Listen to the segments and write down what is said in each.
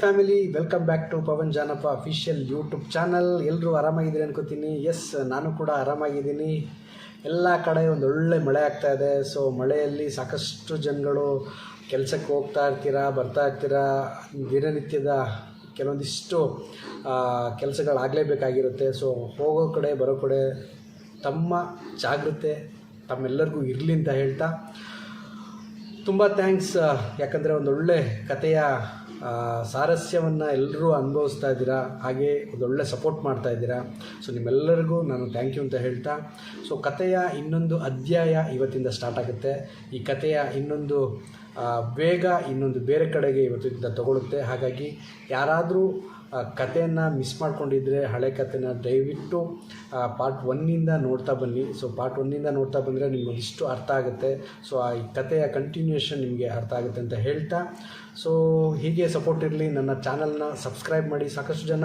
Family, welcome back to Pavan Janappa official YouTube channel. ಎಲ್ಲರೂ ಆರಾಮಾಗಿದ್ದೀರಿ ಅನ್ಕೋತೀನಿ. ಎಸ್, ನಾನು ಕೂಡ ಆರಾಮಾಗಿದ್ದೀನಿ. ಎಲ್ಲ ಕಡೆ ಒಂದೊಳ್ಳೆ ಮಳೆ ಆಗ್ತಾ ಇದೆ. ಸೊ ಮಳೆಯಲ್ಲಿ ಸಾಕಷ್ಟು ಜನಗಳು ಕೆಲಸಕ್ಕೆ ಹೋಗ್ತಾ ಇರ್ತೀರಾ, ಬರ್ತಾ ಇರ್ತೀರಾ. ದಿನನಿತ್ಯದ ಕೆಲವೊಂದಿಷ್ಟು ಕೆಲಸಗಳಾಗಲೇಬೇಕಾಗಿರುತ್ತೆ. ಸೊ ಹೋಗೋ ಕಡೆ ಬರೋ ಕಡೆ ತಮ್ಮ ಜಾಗೃತೆ ತಮ್ಮೆಲ್ಲರಿಗೂ ಇರಲಿ ಅಂತ ಹೇಳ್ತಾ, ತುಂಬ ಥ್ಯಾಂಕ್ಸ್. ಯಾಕಂದರೆ ಒಂದೊಳ್ಳೆ ಕಥೆಯ ಸಾರಸ್ಯವನ್ನು ಎಲ್ಲರೂ ಅನುಭವಿಸ್ತಾ ಇದ್ದೀರಾ, ಹಾಗೆ ಒಂದೊಳ್ಳೆ ಸಪೋರ್ಟ್ ಮಾಡ್ತಾ ಇದ್ದೀರಾ. ಸೊ ನಿಮ್ಮೆಲ್ಲರಿಗೂ ನಾನು ಥ್ಯಾಂಕ್ ಯು ಅಂತ ಹೇಳ್ತಾ, ಸೊ ಕಥೆಯ ಇನ್ನೊಂದು ಅಧ್ಯಾಯ ಇವತ್ತಿಂದ ಸ್ಟಾರ್ಟ್ ಆಗುತ್ತೆ. ಈ ಕಥೆಯ ಇನ್ನೊಂದು ವೇಗ ಇನ್ನೊಂದು ಬೇರೆ ಕಡೆಗೆ ಇವತ್ತಿಂದ ತಗೊಳುತ್ತೆ. ಹಾಗಾಗಿ ಯಾರಾದರೂ ಕಥೆಯನ್ನು ಮಿಸ್ ಮಾಡ್ಕೊಂಡಿದ್ದರೆ ಹಳೆ ಕಥೆನ ದಯವಿಟ್ಟು ಪಾರ್ಟ್ 1 ನೋಡ್ತಾ ಬನ್ನಿ. ಸೊ ಪಾರ್ಟ್ 1 ನೋಡ್ತಾ ಬಂದರೆ ನಿಮಗೊಂದಿಷ್ಟು ಅರ್ಥ ಆಗುತ್ತೆ. ಸೊ ಈ ಕಥೆಯ ಕಂಟಿನ್ಯೂಷನ್ ನಿಮಗೆ ಅರ್ಥ ಆಗುತ್ತೆ ಅಂತ ಹೇಳ್ತಾ, ಸೊ ಹೀಗೆ ಸಪೋರ್ಟ್ ಇರಲಿ. ನನ್ನ ಚಾನಲ್ನ ಸಬ್ಸ್ಕ್ರೈಬ್ ಮಾಡಿ. ಸಾಕಷ್ಟು ಜನ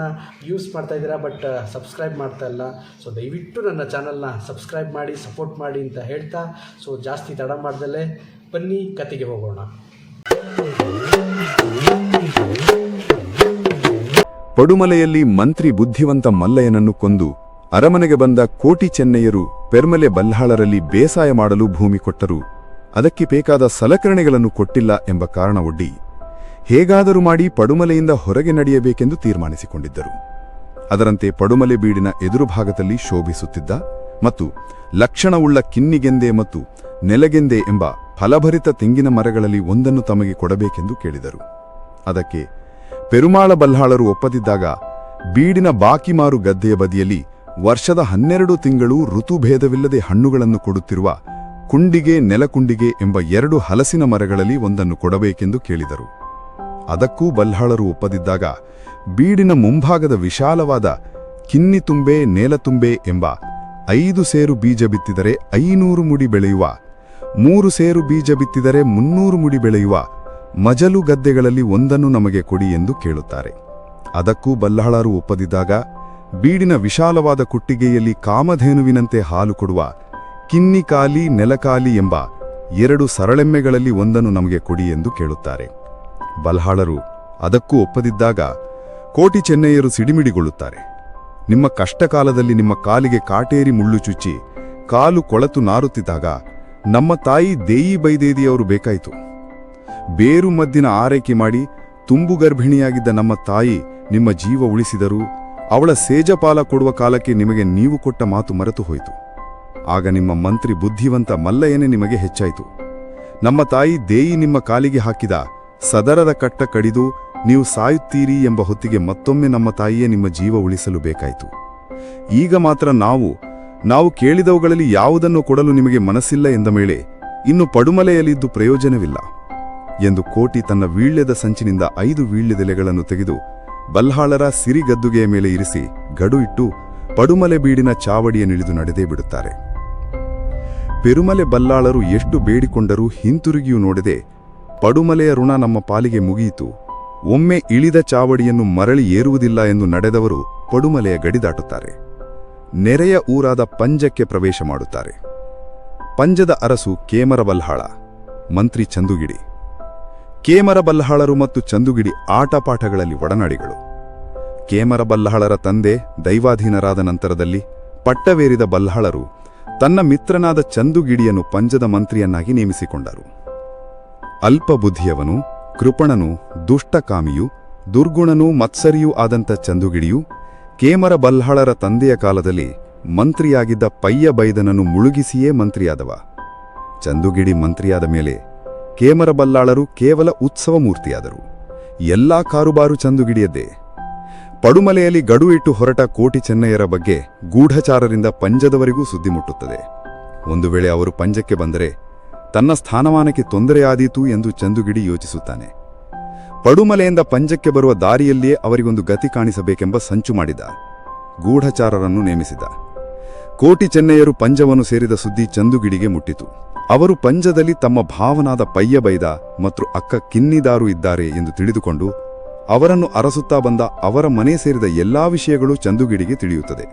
ಯೂಸ್ ಮಾಡ್ತಾಯಿದ್ದೀರಾ, ಬಟ್ ಸಬ್ಸ್ಕ್ರೈಬ್ ಮಾಡ್ತಾ ಇಲ್ಲ. ಸೊ ದಯವಿಟ್ಟು ನನ್ನ ಚಾನಲ್ನ ಸಬ್ಸ್ಕ್ರೈಬ್ ಮಾಡಿ, ಸಪೋರ್ಟ್ ಮಾಡಿ ಅಂತ ಹೇಳ್ತಾ, ಸೊ ಜಾಸ್ತಿ ತಡ ಮಾಡ್ದಲೇ ಬನ್ನಿ ಕತೆಗೆ ಹೋಗೋಣ. ಪಡುಮಲೆಯಲ್ಲಿ ಮಂತ್ರಿ ಬುದ್ಧಿವಂತ ಮಲ್ಲಯ್ಯನನ್ನು ಕೊಂದು ಅರಮನೆಗೆ ಬಂದ ಕೋಟಿ ಚೆನ್ನಯ್ಯರು ಪೆರ್ಮಲೆ ಬಲ್ಹಾಳರಲ್ಲಿ ಬೇಸಾಯ ಮಾಡಲು ಭೂಮಿ ಕೊಟ್ಟರು. ಅದಕ್ಕೆ ಬೇಕಾದ ಸಲಕರಣೆಗಳನ್ನು ಕೊಟ್ಟಿಲ್ಲ ಎಂಬ ಕಾರಣವೊಡ್ಡಿ ಹೇಗಾದರೂ ಮಾಡಿ ಪಡುಮಲೆಯಿಂದ ಹೊರಗೆ ನಡೆಯಬೇಕೆಂದು ತೀರ್ಮಾನಿಸಿಕೊಂಡಿದ್ದರು. ಅದರಂತೆ ಪಡುಮಲೆ ಬೀಡಿನ ಎದುರು ಭಾಗದಲ್ಲಿ ಶೋಭಿಸುತ್ತಿದ್ದ ಮತ್ತು ಲಕ್ಷಣವುಳ್ಳ ಕಿನ್ನಿಗೆಂದೆ ಮತ್ತು ನೆಲಗೆಂದೆ ಎಂಬ ಫಲಭರಿತ ತೆಂಗಿನ ಮರಗಳಲ್ಲಿ ಒಂದನ್ನು ತಮಗೆ ಕೊಡಬೇಕೆಂದು ಕೇಳಿದರು. ಅದಕ್ಕೆ ಪೆರುಮಾಳ ಬಲ್ಹಾಳರು ಒಪ್ಪದಿದ್ದಾಗ ಬೀಡಿನ ಬಾಕಿಮಾರು ಗದ್ದೆಯ ಬದಿಯಲ್ಲಿ ವರ್ಷದ 12 ತಿಂಗಳು ಋತುಭೇದವಿಲ್ಲದೆ ಹಣ್ಣುಗಳನ್ನು ಕೊಡುತ್ತಿರುವ ಕುಂಡಿಗೆ ನೆಲಕುಂಡಿಗೆ ಎಂಬ 2 ಹಲಸಿನ ಮರಗಳಲ್ಲಿ ಒಂದನ್ನು ಕೊಡಬೇಕೆಂದು ಕೇಳಿದರು. ಅದಕ್ಕೂ ಬಲ್ಹಾಳರು ಒಪ್ಪದಿದ್ದಾಗ ಬೀಡಿನ ಮುಂಭಾಗದ ವಿಶಾಲವಾದ ಕಿನ್ನಿತುಂಬೆ ನೇಲತುಂಬೆ ಎಂಬ 5 ಸೇರು ಬೀಜ ಬಿತ್ತಿದರೆ 500 ಮುಡಿ ಬೆಳೆಯುವ, 3 ಸೇರು ಬೀಜ ಬಿತ್ತಿದರೆ 300 ಮುಡಿ ಬೆಳೆಯುವ ಮಜಲು ಗದ್ದೆಗಳಲ್ಲಿ ಒಂದನ್ನು ನಮಗೆ ಕೊಡಿ ಎಂದು ಕೇಳುತ್ತಾರೆ. ಅದಕ್ಕೂ ಬಲ್ಹಾಳರು ಒಪ್ಪದಿದ್ದಾಗ ಬೀಡಿನ ವಿಶಾಲವಾದ ಕುಟ್ಟಿಗೆಯಲ್ಲಿ ಕಾಮಧೇನುವಿನಂತೆ ಹಾಲು ಕೊಡುವ ಕಿನ್ನಿಕಾಲಿ ನೆಲಕಾಲಿ ಎಂಬ 2 ಸರಳೆಮ್ಮೆಗಳಲ್ಲಿ ಒಂದನ್ನು ನಮಗೆ ಕೊಡಿ ಎಂದು ಕೇಳುತ್ತಾರೆ. ಬಲ್ಹಾಳರು ಅದಕ್ಕೂ ಒಪ್ಪದಿದ್ದಾಗ ಕೋಟಿ ಚೆನ್ನಯ್ಯರು ಸಿಡಿಮಿಡಿಗೊಳ್ಳುತ್ತಾರೆ. ನಿಮ್ಮ ಕಷ್ಟಕಾಲದಲ್ಲಿ ನಿಮ್ಮ ಕಾಲಿಗೆ ಕಾಟೇರಿ ಮುಳ್ಳು ಚುಚ್ಚಿ ಕಾಲು ಕೊಳತು ನಾರುತ್ತಿದ್ದಾಗ ನಮ್ಮ ತಾಯಿ ದೇಯಿ ಬೈದೇದಿಯವರು ಬೇಕಾಯಿತು. ಬೇರು ಮದ್ದಿನ ಆರೈಕೆ ಮಾಡಿ ತುಂಬು ಗರ್ಭಿಣಿಯಾಗಿದ್ದ ನಮ್ಮ ತಾಯಿ ನಿಮ್ಮ ಜೀವ ಉಳಿಸಿದರೂ ಅವಳ ಸೇಜಪಾಲ ಕೊಡುವ ಕಾಲಕ್ಕೆ ನಿಮಗೆ ನೀವು ಕೊಟ್ಟ ಮಾತು ಮರೆತು ಹೋಯಿತು. ಆಗ ನಿಮ್ಮ ಮಂತ್ರಿ ಬುದ್ಧಿವಂತ ಮಲ್ಲಯ್ಯನೇ ನಿಮಗೆ ಹೆಚ್ಚಾಯಿತು. ನಮ್ಮ ತಾಯಿ ದೇಯಿ ನಿಮ್ಮ ಕಾಲಿಗೆ ಹಾಕಿದ ಸದರದ ಕಟ್ಟ ಕಡಿದು ನೀವು ಸಾಯುತ್ತೀರಿ ಎಂಬ ಹೊತ್ತಿಗೆ ಮತ್ತೊಮ್ಮೆ ನಮ್ಮ ತಾಯಿಯೇ ನಿಮ್ಮ ಜೀವ ಉಳಿಸಲು ಬೇಕಾಯಿತು. ಈಗ ಮಾತ್ರ ನಾವು ಕೇಳಿದವುಗಳಲ್ಲಿ ಯಾವುದನ್ನು ಕೊಡಲು ನಿಮಗೆ ಮನಸ್ಸಿಲ್ಲ ಎಂದ ಮೇಲೆ ಇನ್ನು ಪಡುಮಲೆಯಲ್ಲಿದ್ದು ಪ್ರಯೋಜನವಿಲ್ಲ ಎಂದು ಕೋಟಿ ತನ್ನ ವೀಳ್ಯದ ಸಂಚಿನಿಂದ 5 ವೀಳ್ಯದೆಲೆಗಳನ್ನು ತೆಗೆದು ಬಲ್ಹಾಳರ ಸಿರಿಗದ್ದುಗೆಯ ಮೇಲೆ ಇರಿಸಿ ಗಡು ಇಟ್ಟು ಪಡುಮಲೆ ಬೀಡಿನ ಚಾವಡಿಯನ್ನಿಳಿದು ನಡೆದೇ ಬಿಡುತ್ತಾರೆ. ಪೆರುಮಲೆ ಬಲ್ಲಾಳರು ಎಷ್ಟು ಬೇಡಿಕೊಂಡರೂ ಹಿಂತಿರುಗಿಯೂ ನೋಡದೆ ಪಡುಮಲೆಯ ಋಣ ನಮ್ಮ ಪಾಲಿಗೆ ಮುಗಿಯಿತು, ಒಮ್ಮೆ ಇಳಿದ ಚಾವಡಿಯನ್ನು ಮರಳಿ ಏರುವುದಿಲ್ಲ ಎಂದು ನಡೆದವರು ಪಡುಮಲೆಯ ಗಡಿ ದಾಟುತ್ತಾರೆ. ನೆರೆಯ ಊರಾದ ಪಂಜಕ್ಕೆ ಪ್ರವೇಶ ಮಾಡುತ್ತಾರೆ. ಪಂಜದ ಅರಸು ಕೇಮರ ಬಲ್ಹಾಳ, ಮಂತ್ರಿ ಚಂದುಗಿಡಿ. ಕೇಮರ ಬಲ್ಹಾಳರು ಮತ್ತು ಚಂದುಗಿಡಿ ಆಟಪಾಠಗಳಲ್ಲಿ ಒಡನಾಡಿಗಳು. ಕೇಮರ ಬಲ್ಹಾಳರ ತಂದೆ ದೈವಾಧೀನರಾದ ನಂತರದಲ್ಲಿ ಪಟ್ಟವೇರಿದ ಬಲ್ಹಾಳರು ತನ್ನ ಮಿತ್ರನಾದ ಚಂದುಗಿಡಿಯನ್ನು ಪಂಜದ ಮಂತ್ರಿಯನ್ನಾಗಿ ನೇಮಿಸಿಕೊಂಡರು. ಅಲ್ಪಬುದ್ಧಿಯವನು, ಕೃಪಣನು, ದುಷ್ಟಕಾಮಿಯೂ ದುರ್ಗುಣನೂ ಮತ್ಸರಿಯೂ ಆದಂಥ ಚಂದುಗಿಡಿಯು ಕೇಮರ ಬಲ್ಹಾಳರ ತಂದೆಯ ಕಾಲದಲ್ಲಿ ಮಂತ್ರಿಯಾಗಿದ್ದ ಪಯ್ಯ ಬೈದನನ್ನು ಮುಳುಗಿಸಿಯೇ ಮಂತ್ರಿಯಾದವ. ಚಂದುಗಿಡಿ ಮಂತ್ರಿಯಾದ ಮೇಲೆ ಕೇಮರ ಬಲ್ಲಾಳರು ಕೇವಲ ಉತ್ಸವ ಮೂರ್ತಿಯಾದರು. ಎಲ್ಲಾ ಕಾರುಬಾರು ಚಂದುಗಿಡಿಯದ್ದೇ. ಪಡುಮಲೆಯಲ್ಲಿ ಗಡು ಇಟ್ಟು ಹೊರಟ ಕೋಟಿ ಚೆನ್ನಯ್ಯರ ಬಗ್ಗೆ ಗೂಢಚಾರರಿಂದ ಪಂಜದವರೆಗೂ ಸುದ್ದಿ ಮುಟ್ಟುತ್ತದೆ. ಒಂದು ವೇಳೆ ಅವರು ಪಂಜಕ್ಕೆ ಬಂದರೆ ತನ್ನ ಸ್ಥಾನಮಾನಕ್ಕೆ ತೊಂದರೆಯಾದೀತು ಎಂದು ಚಂದುಗಿಡಿ ಯೋಚಿಸುತ್ತಾನೆ. ಪಡುಮಲೆಯಿಂದ ಪಂಜಕ್ಕೆ ಬರುವ ದಾರಿಯಲ್ಲಿಯೇ ಅವರಿಗೊಂದು ಗತಿ ಕಾಣಿಸಬೇಕೆಂಬ ಸಂಚು ಮಾಡಿದ. ಗೂಢಚಾರರನ್ನು ನೇಮಿಸಿದ. ಕೋಟಿ ಚೆನ್ನಯ್ಯರು ಪಂಜವನ್ನು ಸೇರಿದ ಸುದ್ದಿ ಚಂದುಗಿಡಿಗೆ ಮುಟ್ಟಿತು. ಅವರು ಪಂಜದಲ್ಲಿ ತಮ್ಮ ಭಾವನಾದ ಪಯ್ಯ ಬೈದ ಮತ್ತು ಅಕ್ಕ ಕಿನ್ನಿದಾರು ಇದ್ದಾರೆ ಎಂದು ತಿಳಿದುಕೊಂಡು ಅವರನ್ನು ಅರಸುತ್ತಾ ಬಂದ ಅವರ ಮನೆ ಸೇರಿದ ಎಲ್ಲಾ ವಿಷಯಗಳು ಚಂದುಗಿಡಿಗೆ ತಿಳಿಯುತ್ತದೆ.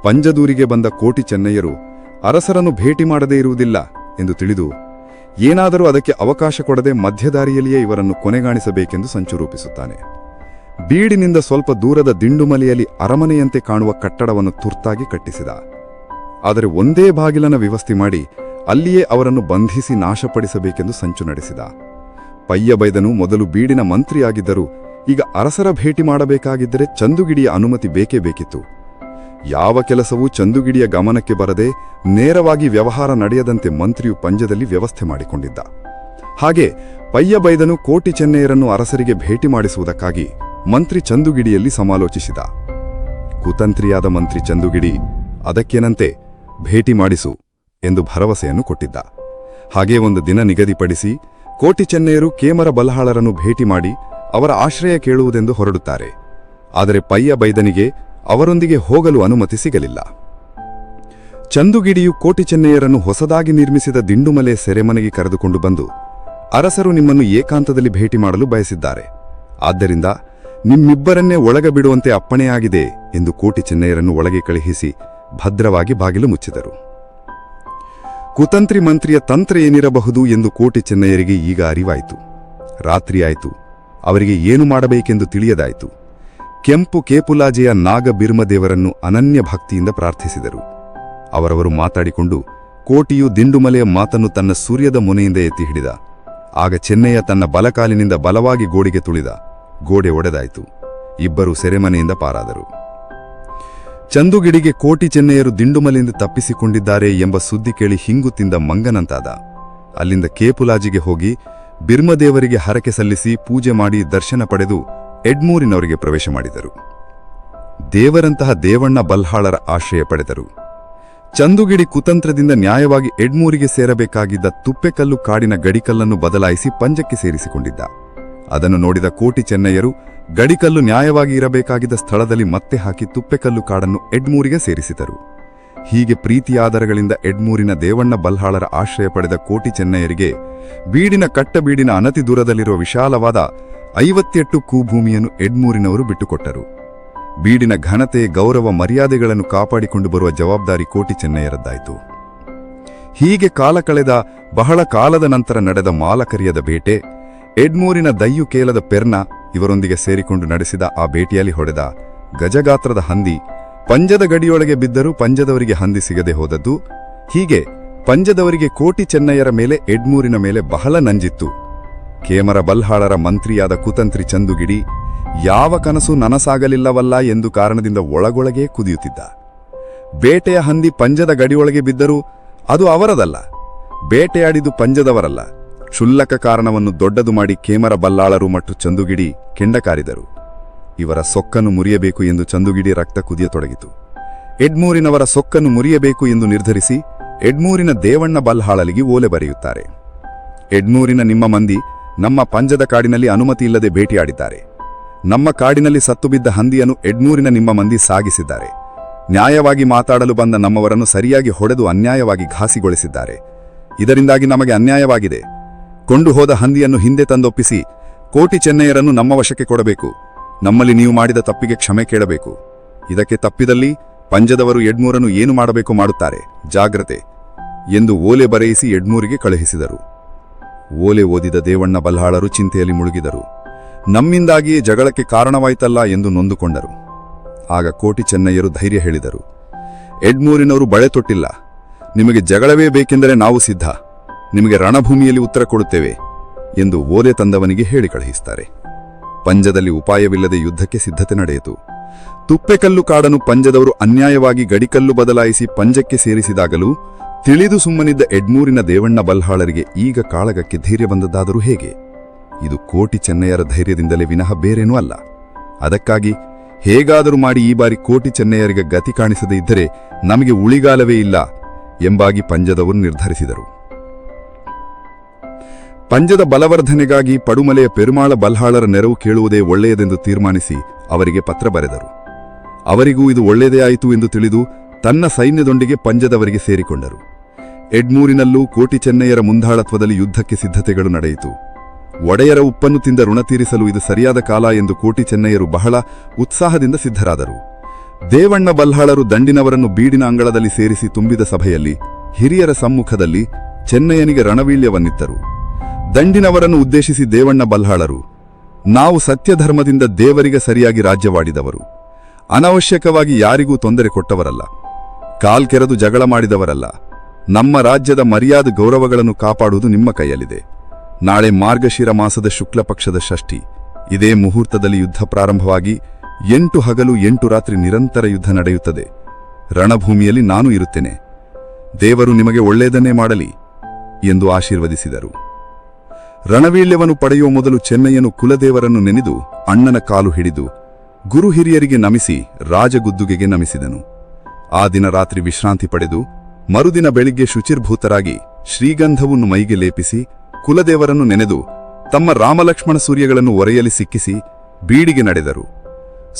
ಪಂಜದೂರಿಗೆ ಬಂದ ಕೋಟಿ ಚೆನ್ನಯ್ಯರು ಅರಸರನ್ನು ಭೇಟಿ ಮಾಡದೇ ಇರುವುದಿಲ್ಲ ಎಂದು ತಿಳಿದು ಏನಾದರೂ ಅದಕ್ಕೆ ಅವಕಾಶ ಕೊಡದೆ ಮಧ್ಯದಾರಿಯಲ್ಲಿಯೇ ಇವರನ್ನು ಕೊನೆಗಾಣಿಸಬೇಕೆಂದು ಸಂಚು ರೂಪಿಸುತ್ತಾನೆ. ಬೀಡಿನಿಂದ ಸ್ವಲ್ಪ ದೂರದ ದಿಂಡುಮಲೆಯಲ್ಲಿ ಅರಮನೆಯಂತೆ ಕಾಣುವ ಕಟ್ಟಡವನ್ನು ತುರ್ತಾಗಿ ಕಟ್ಟಿಸಿದ. ಆದರೆ ಒಂದೇ ಬಾಗಿಲನ ವ್ಯವಸ್ಥೆ ಮಾಡಿ ಅಲ್ಲಿಯೇ ಅವರನ್ನು ಬಂಧಿಸಿ ನಾಶಪಡಿಸಬೇಕೆಂದು ಸಂಚು ನಡೆಸಿದ. ಪಯ್ಯಬೈದನು ಮೊದಲು ಬೀಡಿನ ಮಂತ್ರಿಯಾಗಿದ್ದರೂ ಈಗ ಅರಸರ ಭೇಟಿ ಮಾಡಬೇಕಾಗಿದ್ದರೆ ಚಂದುಗಿಡಿಯ ಅನುಮತಿ ಬೇಕೇ ಬೇಕಿತ್ತು. ಯಾವ ಕೆಲಸವೂ ಚಂದುಗಿಡಿಯ ಗಮನಕ್ಕೆ ಬರದೆ ನೇರವಾಗಿ ವ್ಯವಹಾರ ನಡೆಯದಂತೆ ಮಂತ್ರಿಯು ಪಂಜದಲ್ಲಿ ವ್ಯವಸ್ಥೆ ಮಾಡಿಕೊಂಡಿದ್ದ. ಹಾಗೆ ಪಯ್ಯಬೈದನು ಕೋಟಿ ಚೆನ್ನೆಯರನ್ನು ಅರಸರಿಗೆ ಭೇಟಿ ಮಾಡಿಸುವುದಕ್ಕಾಗಿ ಮಂತ್ರಿ ಚಂದುಗಿಡಿಯಲ್ಲಿ ಸಮಾಲೋಚಿಸಿದ. ಕುತಂತ್ರಿಯಾದ ಮಂತ್ರಿ ಚಂದುಗಿಡಿ ಅದಕ್ಕೇನಂತೆ ಭೇಟಿ ಮಾಡಿಸು ಎಂದು ಭರವಸೆಯನ್ನು ಕೊಟ್ಟಿದ್ದ. ಹಾಗೇ ಒಂದು ದಿನ ನಿಗದಿಪಡಿಸಿ ಕೋಟಿ ಚೆನ್ನೆಯರು ಕೇಮರ ಬಲ್ಹಾಳರನ್ನು ಭೇಟಿ ಮಾಡಿ ಅವರ ಆಶ್ರಯ ಕೇಳುವುದೆಂದು ಹೊರಡುತ್ತಾರೆ. ಆದರೆ ಪಯ್ಯಬೈದನಿಗೆ ಅವರೊಂದಿಗೆ ಹೋಗಲು ಅನುಮತಿ ಸಿಗಲಿಲ್ಲ. ಚಂದುಗಿಡಿಯು ಕೋಟಿ ಚೆನ್ನೆಯರನ್ನು ಹೊಸದಾಗಿ ನಿರ್ಮಿಸಿದ ದಿಂಡುಮಲೆ ಸೆರೆಮನೆಗೆ ಕರೆದುಕೊಂಡು ಬಂದು, ಅರಸರು ನಿಮ್ಮನ್ನು ಏಕಾಂತದಲ್ಲಿ ಭೇಟಿ ಮಾಡಲು ಬಯಸಿದ್ದಾರೆ, ಆದ್ದರಿಂದ ನಿಮ್ಮಿಬ್ಬರನ್ನೇ ಒಳಗಬಿಡುವಂತೆ ಅಪ್ಪಣೆಯಾಗಿದೆ ಎಂದು ಕೋಟಿ ಚೆನ್ನೆಯರನ್ನು ಒಳಗೆ ಕಳುಹಿಸಿ ಭದ್ರವಾಗಿ ಬಾಗಿಲು ಮುಚ್ಚಿದರು. ಕುತಂತ್ರಿ ಮಂತ್ರಿಯ ತಂತ್ರ ಏನಿರಬಹುದು ಎಂದು ಕೋಟಿ ಚೆನ್ನೆಯರಿಗೆ ಈಗ ಅರಿವಾಯಿತು. ರಾತ್ರಿಯಾಯಿತು. ಅವರಿಗೆ ಏನು ಮಾಡಬೇಕೆಂದು ತಿಳಿಯದಾಯಿತು. ಕೆಂಪು ಕೇಪುಲಾಜೆಯ ನಾಗ ಬಿರ್ಮದೇವರನ್ನು ಅನನ್ಯ ಭಕ್ತಿಯಿಂದ ಪ್ರಾರ್ಥಿಸಿದರು. ಅವರವರು ಮಾತಾಡಿಕೊಂಡು ಕೋಟಿಯು ದಿಂಡುಮಲೆಯ ಮಾತನ್ನು ತನ್ನ ಸೂರ್ಯದ ಮುನೆಯಿಂದ ಎತ್ತಿ ಹಿಡಿದ. ಆಗ ಚೆನ್ನೆಯ ತನ್ನ ಬಲಕಾಲಿನಿಂದ ಬಲವಾಗಿ ಗೋಡೆಗೆ ತುಳಿದ. ಗೋಡೆ ಒಡೆದಾಯಿತು. ಇಬ್ಬರು ಸೆರೆಮನೆಯಿಂದ ಪಾರಾದರು. ಚಂದುಗಿಡಿಗೆ ಕೋಟಿ ಚೆನ್ನೆಯರು ದಿಂಡುಮಲೆಯಿಂದ ತಪ್ಪಿಸಿಕೊಂಡಿದ್ದಾರೆ ಎಂಬ ಸುದ್ದಿ ಕೇಳಿ ಹಿಂಗುತ್ತಿಂದ ಮಂಗನಂತಾದ. ಅಲ್ಲಿಂದ ಕೇಪುಲಾಜಿಗೆ ಹೋಗಿ ಬಿರ್ಮದೇವರಿಗೆ ಹರಕೆ ಸಲ್ಲಿಸಿ ಪೂಜೆ ಮಾಡಿ ದರ್ಶನ ಪಡೆದು ಎಡ್ಮೂರಿನವರಿಗೆ ಪ್ರವೇಶ ಮಾಡಿದರು. ದೇವರಂತಹ ದೇವಣ್ಣ ಬಲ್ಹಾಳರ ಆಶ್ರಯ ಪಡೆದರು. ಚಂದುಗಿಡಿ ಕುತಂತ್ರದಿಂದ ನ್ಯಾಯವಾಗಿ ಎಡ್ಮೂರಿಗೆ ಸೇರಬೇಕಾಗಿದ್ದ ತುಪ್ಪೆಕಲ್ಲು ಕಾಡಿನ ಗಡಿಕಲ್ಲನ್ನು ಬದಲಾಯಿಸಿ ಪಂಜಕ್ಕೆ ಸೇರಿಸಿಕೊಂಡಿದ್ದ. ಅದನ್ನು ನೋಡಿದ ಕೋಟಿ ಚೆನ್ನೆಯರು ಗಡಿಕಲ್ಲು ನ್ಯಾಯವಾಗಿ ಇರಬೇಕಾಗಿದ್ದ ಸ್ಥಳದಲ್ಲಿ ಮತ್ತೆ ಹಾಕಿ ತುಪ್ಪೆಕಲ್ಲು ಕಾಡನ್ನು ಎಡ್ಮೂರಿಗೆ ಸೇರಿಸಿದರು. ಹೀಗೆ ಪ್ರೀತಿಯಾದರಗಳಿಂದ ಎಡ್ಮೂರಿನ ದೇವಣ್ಣ ಬಲ್ಹಾಳರ ಆಶ್ರಯ ಪಡೆದ ಕೋಟಿ ಚೆನ್ನೆಯರಿಗೆ ಬೀಡಿನ ಕಟ್ಟಬೀಡಿನ ಅನತಿ ದೂರದಲ್ಲಿರುವ ವಿಶಾಲವಾದ 58 ಭೂಮಿಯನ್ನು ಎಡ್ಮೂರಿನವರು ಬಿಟ್ಟುಕೊಟ್ಟರು. ಬೀಡಿನ ಘನತೆ, ಗೌರವ, ಮರ್ಯಾದೆಗಳನ್ನು ಕಾಪಾಡಿಕೊಂಡು ಬರುವ ಜವಾಬ್ದಾರಿ ಕೋಟಿ ಚೆನ್ನೆಯರದ್ದಾಯಿತು. ಹೀಗೆ ಕಾಲ ಕಳೆದ ಬಹಳ ಕಾಲದ ನಂತರ ನಡೆದ ಮಾಲಕರಿಯದ ಬೇಟೆ, ಎಡ್ಮೂರಿನ ದಯ್ಯು ಕೇಲದ ಪೆರ್ನ ಇವರೊಂದಿಗೆ ಸೇರಿಕೊಂಡು ನಡೆಸಿದ ಆ ಬೇಟೆಯಲ್ಲಿ ಹೊಡೆದ ಗಜಗಾತ್ರದ ಹಂದಿ ಪಂಜದ ಗಡಿಯೊಳಗೆ ಬಿದ್ದರೂ ಪಂಜದವರಿಗೆ ಹಂದಿ ಸಿಗದೆ ಹೋದದ್ದು. ಹೀಗೆ ಪಂಜದವರಿಗೆ ಕೋಟಿ ಚೆನ್ನೆಯರ ಮೇಲೆ ಎಡ್ಮೂರಿನ ಮೇಲೆ ಬಹಳ ನಂಜಿತ್ತು. ಕೇಮರ ಬಲ್ಹಾಳರ ಮಂತ್ರಿಯಾದ ಕುತಂತ್ರಿ ಚಂದುಗಿಡಿ ಯಾವ ಕನಸು ನನಸಾಗಲಿಲ್ಲವಲ್ಲ ಎಂದು ಕಾರಣದಿಂದ ಒಳಗೊಳಗೇ ಕುದಿಯುತ್ತಿದ್ದ. ಬೇಟೆಯ ಹಂದಿ ಪಂಜದ ಗಡಿಯೊಳಗೆ ಬಿದ್ದರೂ ಅದು ಅವರದಲ್ಲ, ಬೇಟೆಯಾಡಿದು ಪಂಜದವರಲ್ಲ. ಕ್ಷುಲ್ಲಕ ಕಾರಣವನ್ನು ದೊಡ್ಡದು ಮಾಡಿ ಕೇಮರ ಬಲ್ಲಾಳರು ಮತ್ತು ಚಂದುಗಿಡಿ ಕೆಂಡಕಾರಿದರು. ಇವರ ಸೊಕ್ಕನ್ನು ಮುರಿಯಬೇಕು ಎಂದು ಚಂದುಗಿಡಿ ರಕ್ತ ಕುದಿಯತೊಡಗಿತು. ಎಡ್ಮೂರಿನವರ ಸೊಕ್ಕನ್ನು ಮುರಿಯಬೇಕು ಎಂದು ನಿರ್ಧರಿಸಿ ಎಡ್ಮೂರಿನ ದೇವಣ್ಣ ಬಲ್ಹಾಳಲಿಗೆ ಓಲೆ ಬರೆಯುತ್ತಾರೆ. ಎಡ್ಮೂರಿನ ನಿಮ್ಮ ಮಂದಿ ನಮ್ಮ ಪಂಜದ ಕಾಡಿನಲ್ಲಿ ಅನುಮತಿ ಇಲ್ಲದೆ ಭೇಟಿಯಾಡಿದ್ದಾರೆ. ನಮ್ಮ ಕಾಡಿನಲ್ಲಿ ಸತ್ತು ಬಿದ್ದ ಹಂದಿಯನ್ನು ಎಡ್ಮೂರಿನ ನಿಮ್ಮ ಮಂದಿ ಸಾಗಿಸಿದ್ದಾರೆ. ನ್ಯಾಯವಾಗಿ ಮಾತಾಡಲು ಬಂದ ನಮ್ಮವರನ್ನು ಸರಿಯಾಗಿ ಹೊಡೆದು ಅನ್ಯಾಯವಾಗಿ ಘಾಸಿಗೊಳಿಸಿದ್ದಾರೆ. ಇದರಿಂದಾಗಿ ನಮಗೆ ಅನ್ಯಾಯವಾಗಿದೆ. ಕೊಂಡು ಹೋದ ಹಂದಿಯನ್ನು ಹಿಂದೆ ತಂದೊಪ್ಪಿಸಿ ಕೋಟಿ ಚೆನ್ನೆಯರನ್ನು ನಮ್ಮ ವಶಕ್ಕೆ ಕೊಡಬೇಕು. ನಮ್ಮಲ್ಲಿ ನೀವು ಮಾಡಿದ ತಪ್ಪಿಗೆ ಕ್ಷಮೆ ಕೇಳಬೇಕು. ಇದಕ್ಕೆ ತಪ್ಪಿದಲ್ಲಿ ಪಂಜದವರು ಎಡ್ಮೂರನ್ನು ಏನು ಮಾಡಬೇಕು ಮಾಡುತ್ತಾರೆ, ಜಾಗ್ರತೆ ಎಂದು ಓಲೆ ಬರೆಯಿಸಿ ಎಡ್ಮೂರಿಗೆ ಕಳುಹಿಸಿದರು. ಓಲೆ ಓದಿದ ದೇವಣ್ಣ ಬಲ್ಹಾಳರು ಚಿಂತೆಯಲ್ಲಿ ಮುಳುಗಿದರು. ನಮ್ಮಿಂದಾಗಿಯೇ ಜಗಳಕ್ಕೆ ಕಾರಣವಾಯ್ತಲ್ಲ ಎಂದು ನೊಂದುಕೊಂಡರು. ಆಗ ಕೋಟಿ ಚೆನ್ನಯ್ಯರು ಧೈರ್ಯ ಹೇಳಿದರು. ಎಡ್ಮೂರಿನವರು ಬಳೆ ತೊಟ್ಟಿಲ್ಲ. ನಿಮಗೆ ಜಗಳವೇ ಬೇಕೆಂದರೆ ನಾವು ಸಿದ್ಧ. ನಿಮಗೆ ರಣಭೂಮಿಯಲ್ಲಿ ಉತ್ತರ ಕೊಡುತ್ತೇವೆ ಎಂದು ಓಲೆ ತಂದವನಿಗೆ ಹೇಳಿ ಕಳುಹಿಸುತ್ತಾರೆ. ಪಂಜದಲ್ಲಿ ಉಪಾಯವಿಲ್ಲದೆ ಯುದ್ಧಕ್ಕೆ ಸಿದ್ಧತೆ ನಡೆಯಿತು. ತುಪ್ಪೆಕಲ್ಲು ಕಾಡನ್ನು ಪಂಜದವರು ಅನ್ಯಾಯವಾಗಿ ಗಡಿಕಲ್ಲು ಬದಲಾಯಿಸಿ ಪಂಜಕ್ಕೆ ಸೇರಿಸಿದಾಗಲೂ ತಿಳಿದು ಸುಮ್ಮನಿದ್ದ ಎಡ್ಮೂರಿನ ದೇವಣ್ಣ ಬಲ್ಹಾಳರಿಗೆ ಈಗ ಕಾಳಗಕ್ಕೆ ಧೈರ್ಯ ಬಂದದ್ದಾದರೂ ಹೇಗೆ? ಇದು ಕೋಟಿ ಚೆನ್ನಯ್ಯರ ಧೈರ್ಯದಿಂದಲೇ ವಿನಃ ಬೇರೇನೂ ಅಲ್ಲ. ಅದಕ್ಕಾಗಿ ಹೇಗಾದರೂ ಮಾಡಿ ಈ ಬಾರಿ ಕೋಟಿ ಚೆನ್ನಯ್ಯರಿಗೆ ಗತಿ ಕಾಣಿಸದೇ ಇದ್ದರೆ ನಮಗೆ ಉಳಿಗಾಲವೇ ಇಲ್ಲ ಎಂಬಾಗಿ ಪಂಜದವರು ನಿರ್ಧರಿಸಿದರು. ಪಂಜದ ಬಲವರ್ಧನೆಗಾಗಿ ಪಡುಮಲೆಯ ಪೆರುಮಾಳ ಬಲ್ಹಾಳರ ನೆರವು ಕೇಳುವುದೇ ಒಳ್ಳೆಯದೆಂದು ತೀರ್ಮಾನಿಸಿ ಅವರಿಗೆ ಪತ್ರ ಬರೆದರು. ಅವರಿಗೂ ಇದು ಒಳ್ಳೆಯದೇ ಆಯಿತು ಎಂದು ತಿಳಿದು ತನ್ನ ಸೈನ್ಯದೊಂದಿಗೆ ಪಂಜದವರಿಗೆ ಸೇರಿಕೊಂಡರು. ಎಡ್ಮೂರಿನಲ್ಲೂ ಕೋಟಿ ಚೆನ್ನಯ್ಯರ ಮುಂದಾಳತ್ವದಲ್ಲಿ ಯುದ್ಧಕ್ಕೆ ಸಿದ್ಧತೆಗಳು ನಡೆಯಿತು. ಒಡೆಯರ ಉಪ್ಪನ್ನು ತಿಂದ ಋಣ ತೀರಿಸಲು ಇದು ಸರಿಯಾದ ಕಾಲ ಎಂದು ಕೋಟಿ ಚೆನ್ನಯ್ಯರು ಬಹಳ ಉತ್ಸಾಹದಿಂದ ಸಿದ್ಧರಾದರು. ದೇವಣ್ಣ ಬಲ್ಹಾಳರು ದಂಡಿನವರನ್ನು ಬೀಡಿನ ಅಂಗಳದಲ್ಲಿ ಸೇರಿಸಿ ತುಂಬಿದ ಸಭೆಯಲ್ಲಿ ಹಿರಿಯರ ಸಮ್ಮುಖದಲ್ಲಿ ಚೆನ್ನಯ್ಯನಿಗೆ ರಣವೀಳ್ಯವನ್ನಿತ್ತರು. ದಂಡಿನವರನ್ನು ಉದ್ದೇಶಿಸಿ ದೇವಣ್ಣ ಬಲ್ಹಾಳರು, ನಾವು ಸತ್ಯಧರ್ಮದಿಂದ ದೇವರಿಗೆ ಸರಿಯಾಗಿ ರಾಜ್ಯವಾಡಿದವರು, ಅನವಶ್ಯಕವಾಗಿ ಯಾರಿಗೂ ತೊಂದರೆ ಕೊಟ್ಟವರಲ್ಲ, ಕಾಲ್ಕೆರೆದು ಜಗಳ ಮಾಡಿದವರಲ್ಲ. ನಮ್ಮ ರಾಜ್ಯದ ಮರ್ಯಾದೆ ಗೌರವಗಳನ್ನು ಕಾಪಾಡುವುದು ನಿಮ್ಮ ಕೈಯಲ್ಲಿದೆ. ನಾಳೆ ಮಾರ್ಗಶಿರ ಮಾಸದ ಶುಕ್ಲ ಪಕ್ಷದ ಷಷ್ಠಿ. ಇದೇ ಮುಹೂರ್ತದಲ್ಲಿ ಯುದ್ಧ ಪ್ರಾರಂಭವಾಗಿ 8 ಹಗಲು 8 ರಾತ್ರಿ ನಿರಂತರ ಯುದ್ಧ ನಡೆಯುತ್ತದೆ. ರಣಭೂಮಿಯಲ್ಲಿ ನಾನು ಇರುತ್ತೇನೆ. ದೇವರು ನಿಮಗೆ ಒಳ್ಳೆಯದನ್ನೇ ಮಾಡಲಿ ಎಂದು ಆಶೀರ್ವದಿಸಿದರು. ರಣವೀಳ್ಯವನ್ನು ಪಡೆಯುವ ಮೊದಲು ಚೆನ್ನಯ್ಯನು ಕುಲದೇವರನ್ನು ನೆನೆದು ಅಣ್ಣನ ಕಾಲು ಹಿಡಿದು ಗುರು ಹಿರಿಯರಿಗೆ ನಮಿಸಿ ರಾಜಗುದ್ದುಗೆಗೆ ನಮಿಸಿದನು. ಆ ದಿನ ರಾತ್ರಿ ವಿಶ್ರಾಂತಿ ಪಡೆದು ಮರುದಿನ ಬೆಳಿಗ್ಗೆ ಶುಚಿರ್ಭೂತರಾಗಿ ಶ್ರೀಗಂಧವನ್ನು ಮೈಗೆ ಲೇಪಿಸಿ ಕುಲದೇವರನ್ನು ನೆನೆದು ತಮ್ಮ ರಾಮಲಕ್ಷ್ಮಣ ಸೂರ್ಯಗಳನ್ನು ಒರೆಯಲಿ ಸಿಕ್ಕಿಸಿ ಬೀಡಿಗೆ ನಡೆದರು.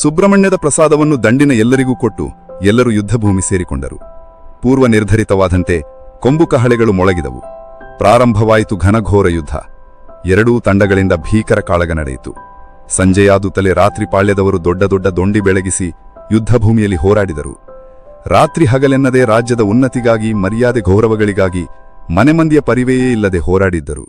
ಸುಬ್ರಹ್ಮಣ್ಯದ ಪ್ರಸಾದವನ್ನು ದಂಡಿನ ಎಲ್ಲರಿಗೂ ಕೊಟ್ಟು ಎಲ್ಲರೂ ಯುದ್ಧಭೂಮಿ ಸೇರಿಕೊಂಡರು. ಪೂರ್ವ ನಿರ್ಧರಿತವಾದಂತೆ ಕೊಂಬು ಕಹಳೆಗಳು ಮೊಳಗಿದವು. ಪ್ರಾರಂಭವಾಯಿತು ಘನಘೋರ ಯುದ್ಧ. ಎರಡೂ ತಂಡಗಳಿಂದ ಭೀಕರ ಕಾಳಗ ನಡೆಯಿತು. ಸಂಜೆಯಾದುತ್ತಲೇ ರಾತ್ರಿ ಪಾಳ್ಯದವರು ದೊಡ್ಡ ದೊಡ್ಡ ದೊಂಡಿ ಬೆಳಗಿಸಿ ಯುದ್ಧಭೂಮಿಯಲ್ಲಿ ಹೋರಾಡಿದರು. ರಾತ್ರಿ ಹಗಲೆನ್ನದೇ ರಾಜ್ಯದ ಉನ್ನತಿಗಾಗಿ ಮರ್ಯಾದೆ ಗೌರವಗಳಿಗಾಗಿ ಮನೆಮಂದಿಯ ಪರಿವೆಯೇ ಇಲ್ಲದೆ ಹೋರಾಡಿದ್ದರು.